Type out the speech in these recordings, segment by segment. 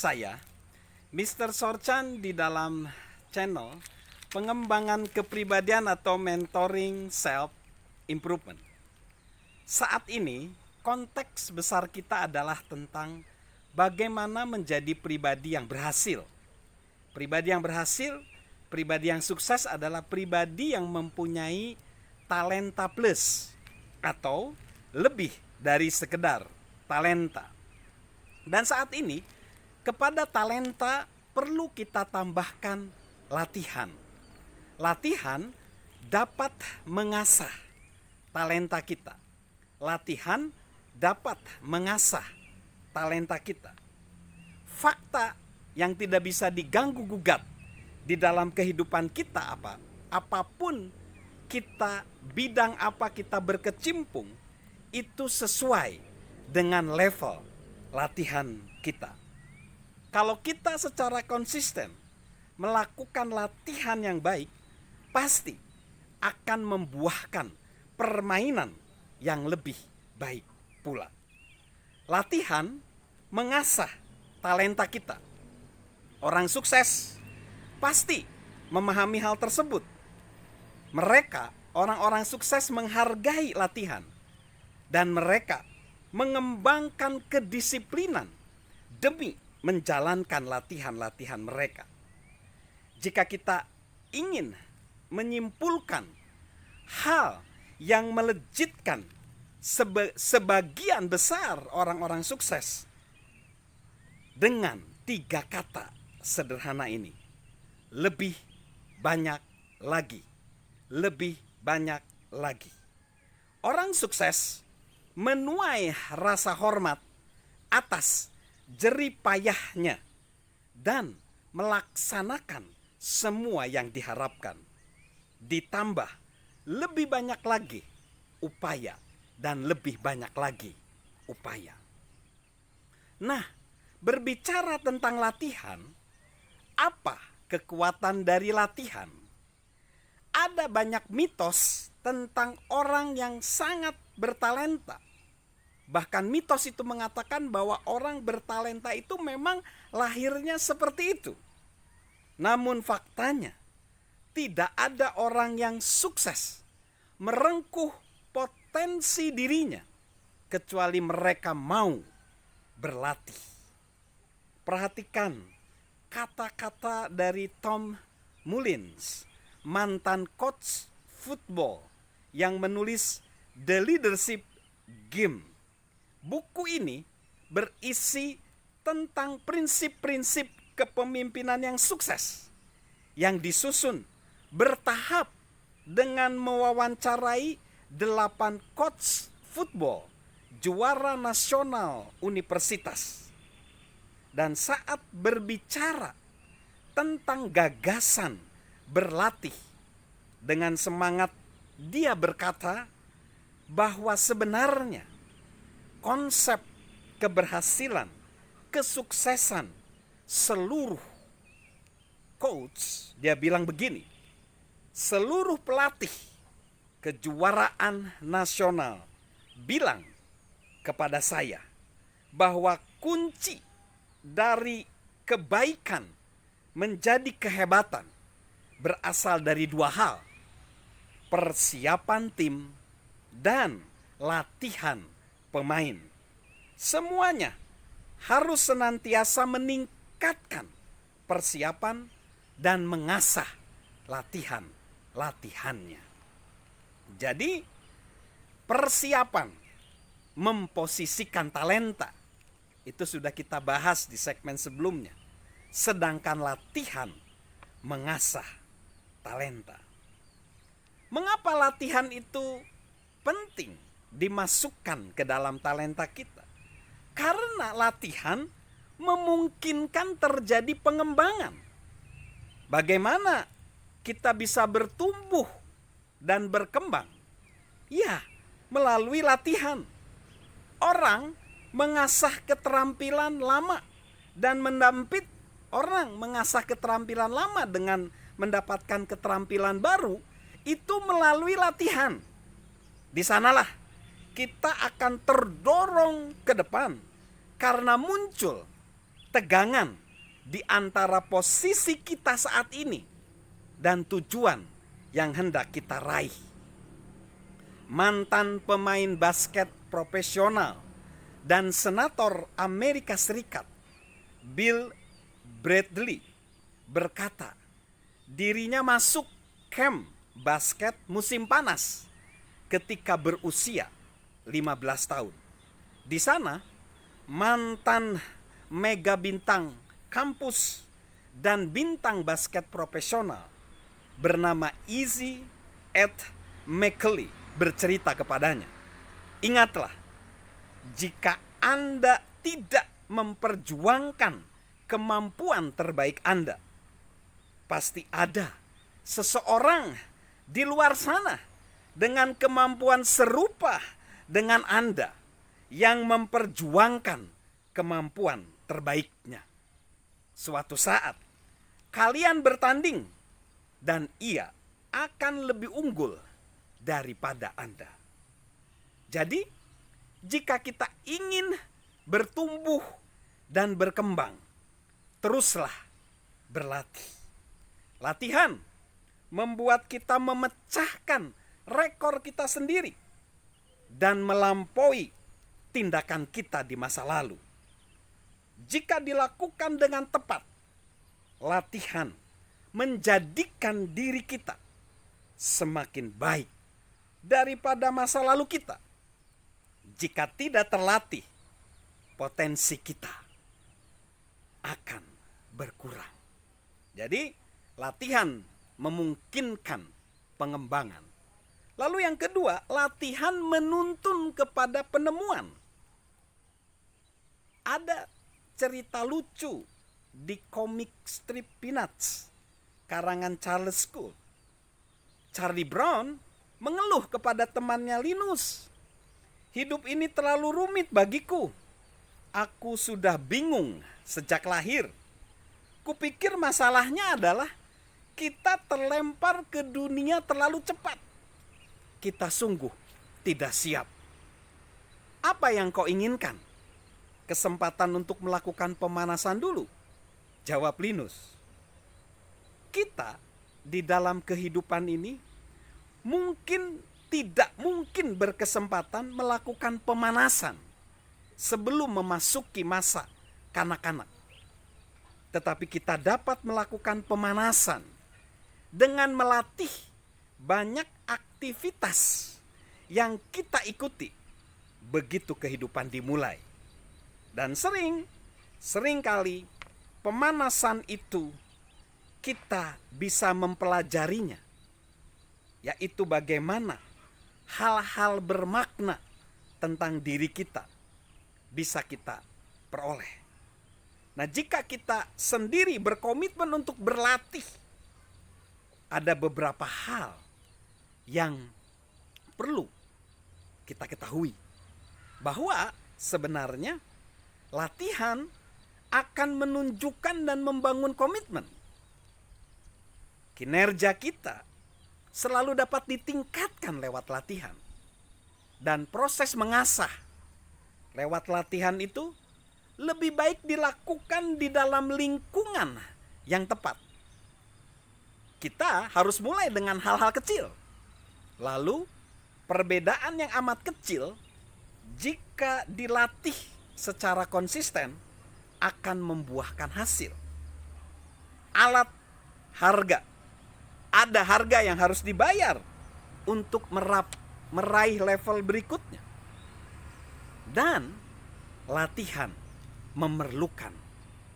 saya, Mr. Sorchan, di dalam channel pengembangan kepribadian atau mentoring self improvement. Saat ini konteks besar kita adalah tentang bagaimana menjadi pribadi yang berhasil. Pribadi yang berhasil, pribadi yang sukses adalah pribadi yang mempunyai talenta plus atau lebih dari sekedar talenta. Dan saat ini kepada talenta perlu kita tambahkan latihan. Latihan dapat mengasah talenta kita. Latihan dapat mengasah talenta kita. Fakta yang tidak bisa diganggu gugat di dalam kehidupan kita apapun kita, bidang apa kita berkecimpung, itu sesuai dengan level latihan kita. Kalau kita secara konsisten melakukan latihan yang baik, pasti akan membuahkan permainan yang lebih baik pula. Latihan mengasah talenta kita. Orang sukses pasti memahami hal tersebut. Mereka, orang-orang sukses, menghargai latihan. Dan mereka mengembangkan kedisiplinan demi menjalankan latihan-latihan mereka. Jika kita ingin menyimpulkan hal yang melejitkan sebagian besar orang-orang sukses dengan 3 kata sederhana ini: lebih banyak lagi. Lebih banyak lagi. Orang sukses menuai rasa hormat atas jerih payahnya dan melaksanakan semua yang diharapkan. Ditambah lebih banyak lagi upaya dan lebih banyak lagi upaya. Nah, berbicara tentang latihan, apa kekuatan dari latihan? Ada banyak mitos tentang orang yang sangat bertalenta. Bahkan mitos itu mengatakan bahwa orang bertalenta itu memang lahirnya seperti itu. Namun faktanya, tidak ada orang yang sukses merengkuh potensi dirinya kecuali mereka mau berlatih. Perhatikan kata-kata dari Tom Mullins, mantan coach football yang menulis The Leadership Game. Buku ini berisi tentang prinsip-prinsip kepemimpinan yang sukses yang disusun bertahap dengan mewawancarai 8 coach football juara nasional universitas. Dan saat berbicara tentang gagasan berlatih dengan semangat, dia berkata bahwa sebenarnya konsep keberhasilan, kesuksesan seluruh coach, dia bilang begini: seluruh pelatih kejuaraan nasional bilang kepada saya bahwa kunci dari kebaikan menjadi kehebatan berasal dari 2 hal: persiapan tim dan latihan pemain. Semuanya harus senantiasa meningkatkan persiapan dan mengasah latihannya. Jadi persiapan memposisikan talenta itu sudah kita bahas di segmen sebelumnya. Sedangkan latihan mengasah talenta. Mengapa latihan itu penting dimasukkan ke dalam talenta kita? Karena latihan memungkinkan terjadi pengembangan. Bagaimana kita bisa bertumbuh dan berkembang? Ya, melalui latihan. Orang mengasah keterampilan lama dan mendampit orang mengasah keterampilan lama dengan mendapatkan keterampilan baru itu melalui latihan. Di sanalah kita akan terdorong ke depan karena muncul tegangan di antara posisi kita saat ini dan tujuan yang hendak kita raih. Mantan pemain basket profesional dan senator Amerika Serikat Bill Bradley berkata, dirinya masuk camp basket musim panas ketika berusia 15 tahun. Di sana, mantan mega bintang kampus dan bintang basket profesional bernama Izzy Ed McKinley bercerita kepadanya, ingatlah, jika Anda tidak memperjuangkan kemampuan terbaik Anda, pasti ada seseorang di luar sana dengan kemampuan serupa dengan Anda yang memperjuangkan kemampuan terbaiknya. Suatu saat kalian bertanding dan ia akan lebih unggul daripada Anda. Jadi, jika kita ingin bertumbuh dan berkembang, teruslah berlatih. Latihan membuat kita memecahkan rekor kita sendiri dan melampaui tindakan kita di masa lalu. Jika dilakukan dengan tepat, latihan menjadikan diri kita semakin baik daripada masa lalu kita. Jika tidak terlatih, potensi kita akan berkurang. Jadi, latihan memungkinkan pengembangan. Lalu yang kedua, latihan menuntun kepada penemuan. Ada cerita lucu di komik strip Peanuts karangan Charles Schulz. Charlie Brown mengeluh kepada temannya Linus, hidup ini terlalu rumit bagiku. Aku sudah bingung sejak lahir. Kupikir masalahnya adalah kita terlempar ke dunia terlalu cepat. Kita sungguh tidak siap. Apa yang kau inginkan? Kesempatan untuk melakukan pemanasan dulu? Jawab Linus. Kita di dalam kehidupan ini tidak mungkin berkesempatan melakukan pemanasan sebelum memasuki masa kanak-kanak. Tetapi kita dapat melakukan pemanasan dengan melatih banyak aktivitas yang kita ikuti begitu kehidupan dimulai. Dan seringkali pemanasan itu kita bisa mempelajarinya, yaitu bagaimana hal-hal bermakna tentang diri kita bisa kita peroleh. Nah, jika kita sendiri berkomitmen untuk berlatih, ada beberapa hal yang perlu kita ketahui, bahwa sebenarnya latihan akan menunjukkan dan membangun komitmen. Kinerja kita selalu dapat ditingkatkan lewat latihan. Dan proses mengasah lewat latihan itu lebih baik dilakukan di dalam lingkungan yang tepat. Kita harus mulai dengan hal-hal kecil. Lalu perbedaan yang amat kecil jika dilatih secara konsisten akan membuahkan hasil. Alat, harga. Ada harga yang harus dibayar untuk meraih level berikutnya. Dan latihan memerlukan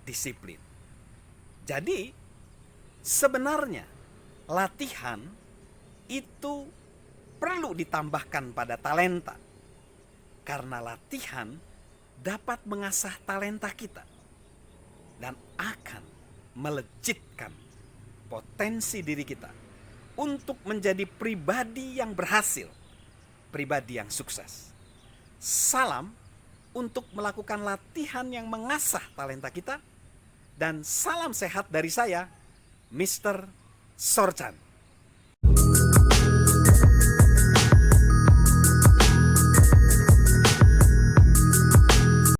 disiplin. Jadi sebenarnya latihan itu perlu ditambahkan pada talenta. Karena latihan dapat mengasah talenta kita dan akan melejitkan potensi diri kita untuk menjadi pribadi yang berhasil, pribadi yang sukses. Salam untuk melakukan latihan yang mengasah talenta kita, dan salam sehat dari saya, Mr. Sorchan.